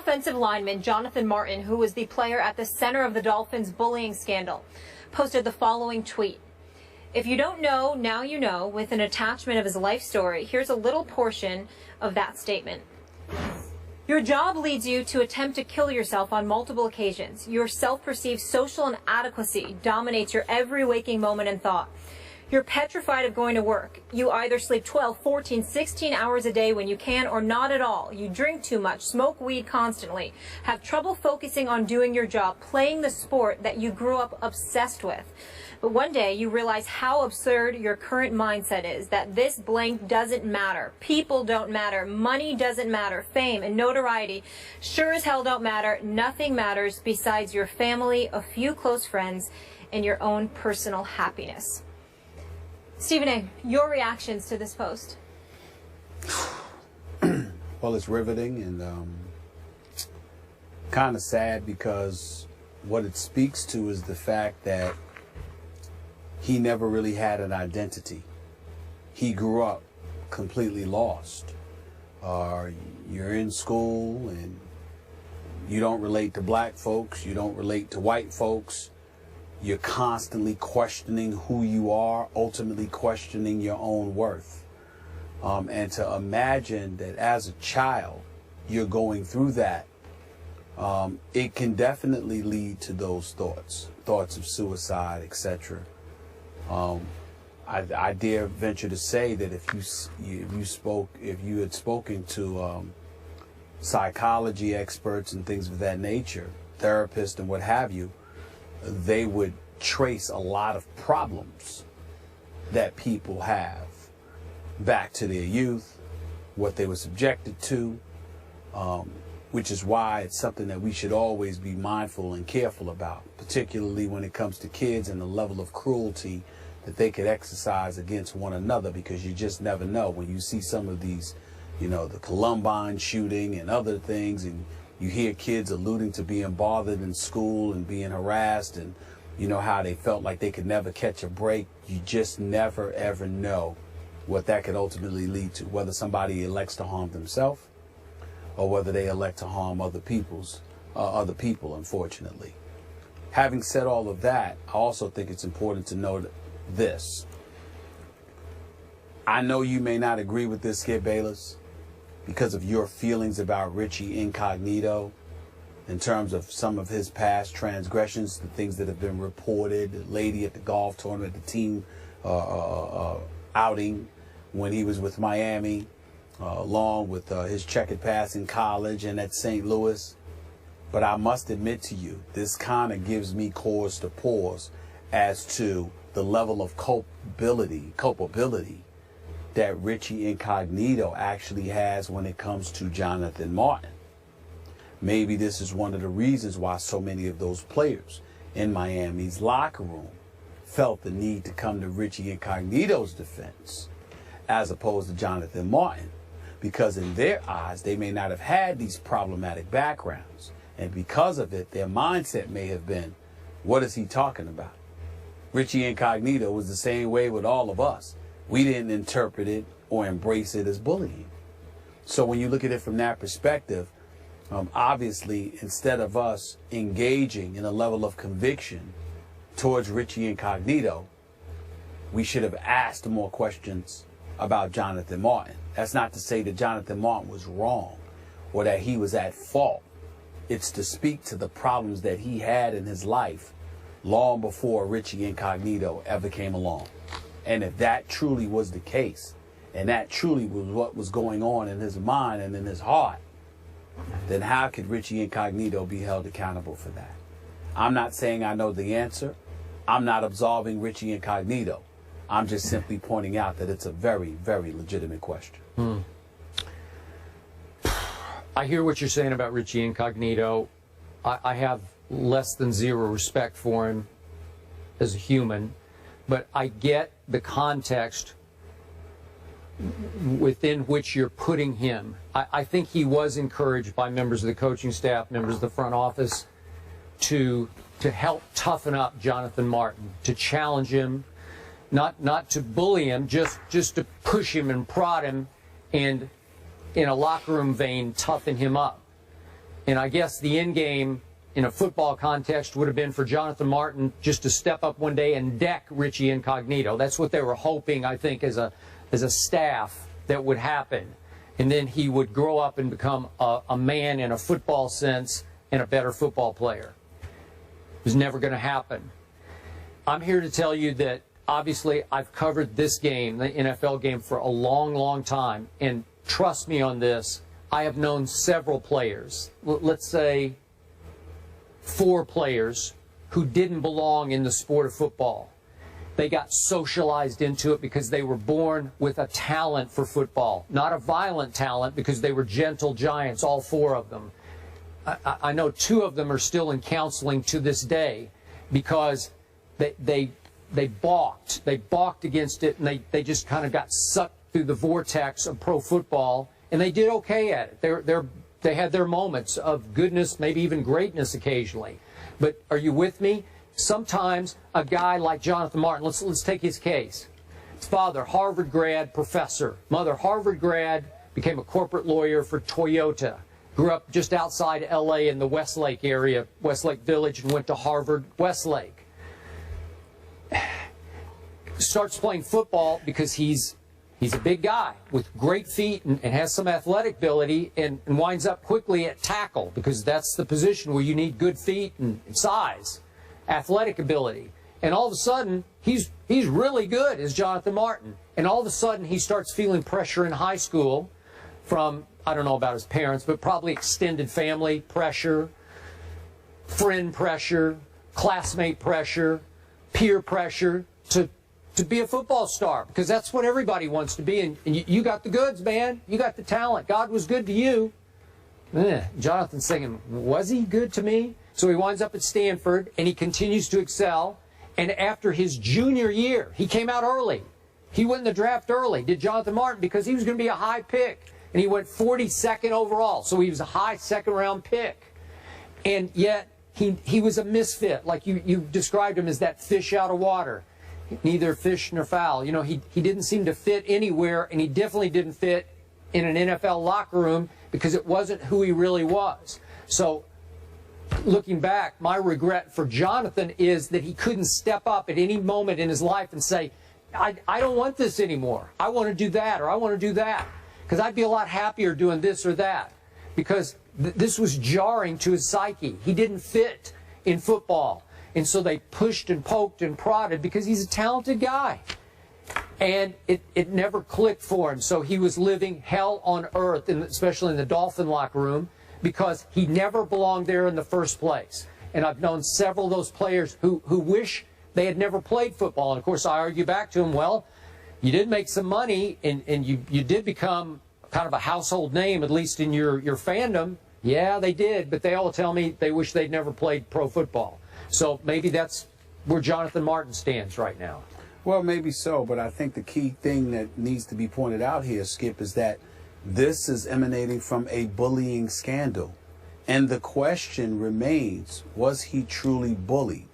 offensive lineman Jonathan Martin, who was the player at the center of the Dolphins' bullying scandal, posted the following tweet. If you don't know, now you know, with an attachment of his life story. Here's a little portion of that statement. Your job leads you to attempt to kill yourself on multiple occasions. Your self-perceived social inadequacy dominates your every waking moment and thought. You're petrified of going to work. You either sleep 12, 14, 16 hours a day when you can or not at all. You drink too much, smoke weed constantly, have trouble focusing on doing your job, playing the sport that you grew up obsessed with. But one day you realize how absurd your current mindset is, that this blank doesn't matter. People don't matter. Money doesn't matter. Fame and notoriety sure as hell don't matter. Nothing matters besides your family, a few close friends, and your own personal happiness. Stephen A., your reactions to this post? Well, it's riveting and kind of sad, because what it speaks to is the fact that he never really had an identity. He grew up completely lost. You're in school and you don't relate to black folks, you don't relate to white folks. You're constantly questioning who you are, ultimately questioning your own worth. And to imagine that as a child you're going through that, it can definitely lead to those thoughts of suicide, etc. I dare venture to say that if you had spoken to psychology experts and things of that nature, therapists and what have you, they would trace a lot of problems that people have back to their youth, what they were subjected to, which is why it's something that we should always be mindful and careful about, particularly when it comes to kids and the level of cruelty that they could exercise against one another, because you just never know. When you see some of these, the Columbine shooting and other things, and you hear kids alluding to being bothered in school and being harassed, and how they felt like they could never catch a break. You just never ever know what that could ultimately lead to, whether somebody elects to harm themselves or whether they elect to harm other people, unfortunately. Having said all of that, I also think it's important to note this. I know you may not agree with this, Skip Bayless, because of your feelings about Richie Incognito in terms of some of his past transgressions, the things that have been reported, the lady at the golf tournament, the team outing when he was with Miami, along with his checkered past in college and at St. Louis. But I must admit to you, this kind of gives me cause to pause as to the level of culpability that Richie Incognito actually has when it comes to Jonathan Martin. Maybe this is one of the reasons why so many of those players in Miami's locker room felt the need to come to Richie Incognito's defense as opposed to Jonathan Martin, because in their eyes they may not have had these problematic backgrounds, and because of it their mindset may have been, what is he talking about? Richie Incognito was the same way with all of us. We didn't interpret it or embrace it as bullying. So when you look at it from that perspective, obviously, instead of us engaging in a level of conviction towards Richie Incognito, we should have asked more questions about Jonathan Martin. That's not to say that Jonathan Martin was wrong or that he was at fault. It's to speak to the problems that he had in his life long before Richie Incognito ever came along. And if that truly was the case, and that truly was what was going on in his mind and in his heart, then how could Richie Incognito be held accountable for that? I'm not saying I know the answer. I'm not absolving Richie Incognito. I'm just simply pointing out that it's a very, very legitimate question. I hear what you're saying about Richie Incognito. I have less than zero respect for him as a human, but I get the context within which you're putting him. I think he was encouraged by members of the coaching staff, members of the front office, to help toughen up Jonathan Martin, to challenge him, not to bully him, just to push him and prod him, and in a locker room vein, toughen him up. And I guess the end game in a football context would have been for Jonathan Martin just to step up one day and deck Richie Incognito. That's what they were hoping, I think, as a staff that would happen. And then he would grow up and become a man in a football sense and a better football player. It was never going to happen. I'm here to tell you that obviously I've covered this game, the NFL game, for a long, long time. And trust me on this, I have known several players, let's say 4 players, who didn't belong in the sport of football. They got socialized into it because they were born with a talent for football, not a violent talent, because they were gentle giants, all 4 of them. I know 2 of them are still in counseling to this day because they balked. They balked against it, and they just kind of got sucked through the vortex of pro football, and they did okay at it. They had their moments of goodness, maybe even greatness occasionally. But are you with me? Sometimes a guy like Jonathan Martin, let's take his case. His father, Harvard grad, professor. Mother, Harvard grad, became a corporate lawyer for Toyota. Grew up just outside L.A. in the Westlake area, Westlake Village, and went to Harvard Westlake. Starts playing football because he's a big guy with great feet and has some athletic ability, and winds up quickly at tackle because that's the position where you need good feet and size, athletic ability. And all of a sudden, he's really good as Jonathan Martin. And all of a sudden, he starts feeling pressure in high school from, I don't know about his parents, but probably extended family pressure, friend pressure, classmate pressure, peer pressure to be a football star, because that's what everybody wants to be. And you got the goods, man. You got the talent. God was good to you. Jonathan's thinking, was he good to me? So he winds up at Stanford, and he continues to excel. And after his junior year, he came out early. He went in the draft early, did Jonathan Martin, because he was going to be a high pick. And he went 42nd overall, so he was a high second-round pick. And yet, he was a misfit, like you described him as that fish out of water. Neither fish nor fowl. You know, he didn't seem to fit anywhere, and he definitely didn't fit in an NFL locker room because it wasn't who he really was. So, looking back, my regret for Jonathan is that he couldn't step up at any moment in his life and say, I don't want this anymore. I want to do that, or I want to do that. Because I'd be a lot happier doing this or that. Because this was jarring to his psyche. He didn't fit in football. And so they pushed and poked and prodded because he's a talented guy. And it never clicked for him. So he was living hell on earth, especially in the Dolphin locker room, because he never belonged there in the first place. And I've known several of those players who wish they had never played football. And, of course, I argue back to him, well, you did make some money, and you did become kind of a household name, at least in your fandom. Yeah, they did, but they all tell me they wish they'd never played pro football. So maybe that's where Jonathan Martin stands right now. Well, maybe so, but I think the key thing that needs to be pointed out here, Skip, is that this is emanating from a bullying scandal. And the question remains, was he truly bullied?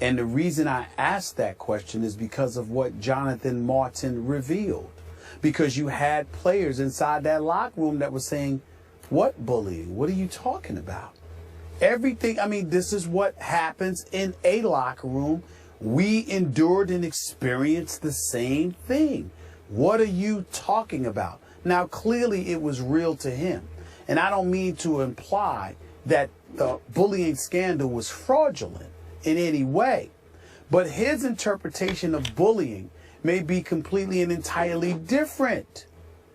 And the reason I asked that question is because of what Jonathan Martin revealed. Because you had players inside that locker room that were saying, what bullying? What are you talking about? Everything, I mean, this is what happens in a locker room. We endured and experienced the same thing. What are you talking about? Now, clearly it was real to him. And I don't mean to imply that the bullying scandal was fraudulent in any way. But his interpretation of bullying may be completely and entirely different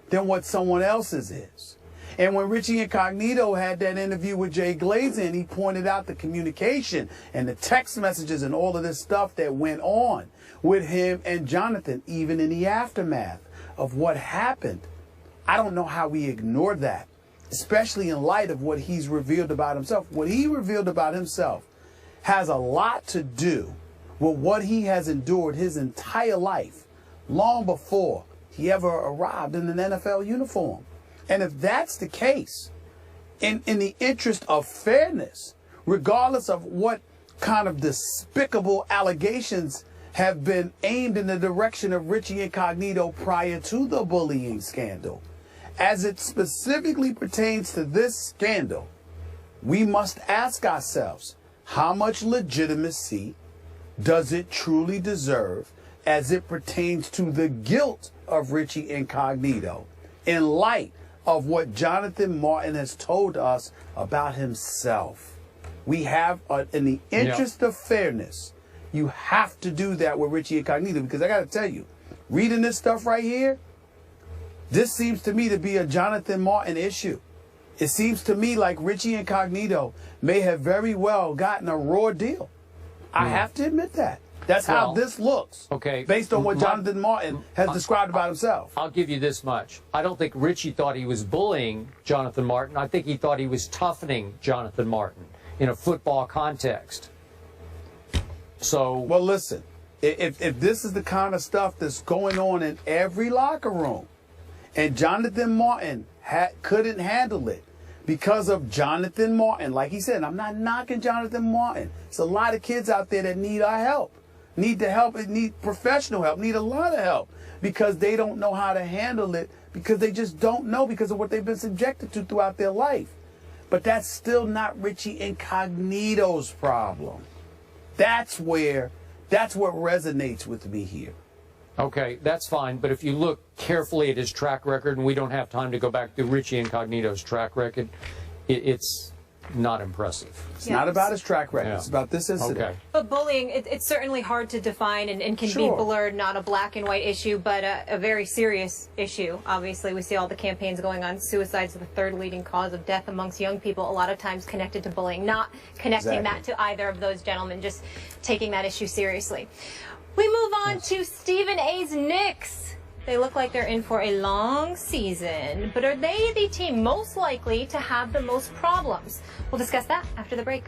than what someone else's is. And when Richie Incognito had that interview with Jay Glazer, he pointed out the communication and the text messages and all of this stuff that went on with him and Jonathan, even in the aftermath of what happened. I don't know how we ignored that, especially in light of what he's revealed about himself. What he revealed about himself has a lot to do with what he has endured his entire life, long before he ever arrived in an NFL uniform. And if that's the case, in the interest of fairness, regardless of what kind of despicable allegations have been aimed in the direction of Richie Incognito prior to the bullying scandal, as it specifically pertains to this scandal, we must ask ourselves, how much legitimacy does it truly deserve as it pertains to the guilt of Richie Incognito in light of what Jonathan Martin has told us about himself? We have, in the interest of fairness, you have to do that with Richie Incognito, because I got to tell you, reading this stuff right here, this seems to me to be a Jonathan Martin issue. It seems to me like Richie Incognito may have very well gotten a raw deal. I have to admit that. That's how this looks. Okay. Based on what Jonathan Martin has described about himself. I'll give you this much. I don't think Richie thought he was bullying Jonathan Martin. I think he thought he was toughening Jonathan Martin in a football context. So, well, listen, if this is the kind of stuff that's going on in every locker room, and Jonathan Martin couldn't handle it because of Jonathan Martin, like he said, I'm not knocking Jonathan Martin. There's a lot of kids out there that need our help, need professional help, need a lot of help, because they don't know how to handle it, because they just don't know, because of what they've been subjected to throughout their life. But that's still not Richie Incognito's problem. That's what resonates with me here. okay, that's fine. But if you look carefully at his track record, and we don't have time to go back to Richie Incognito's track record, it's not impressive. It's not about his track record. It's about this incident. Okay. But bullying, it's certainly hard to define and can be blurred, not a black and white issue, but a very serious issue. Obviously, we see all the campaigns going on. Suicides are the third leading cause of death amongst young people, a lot of times connected to bullying, not connecting that to either of those gentlemen, just taking that issue seriously. We move on to Stephen A's Knicks. They look like they're in for a long season, but are they the team most likely to have the most problems? We'll discuss that after the break.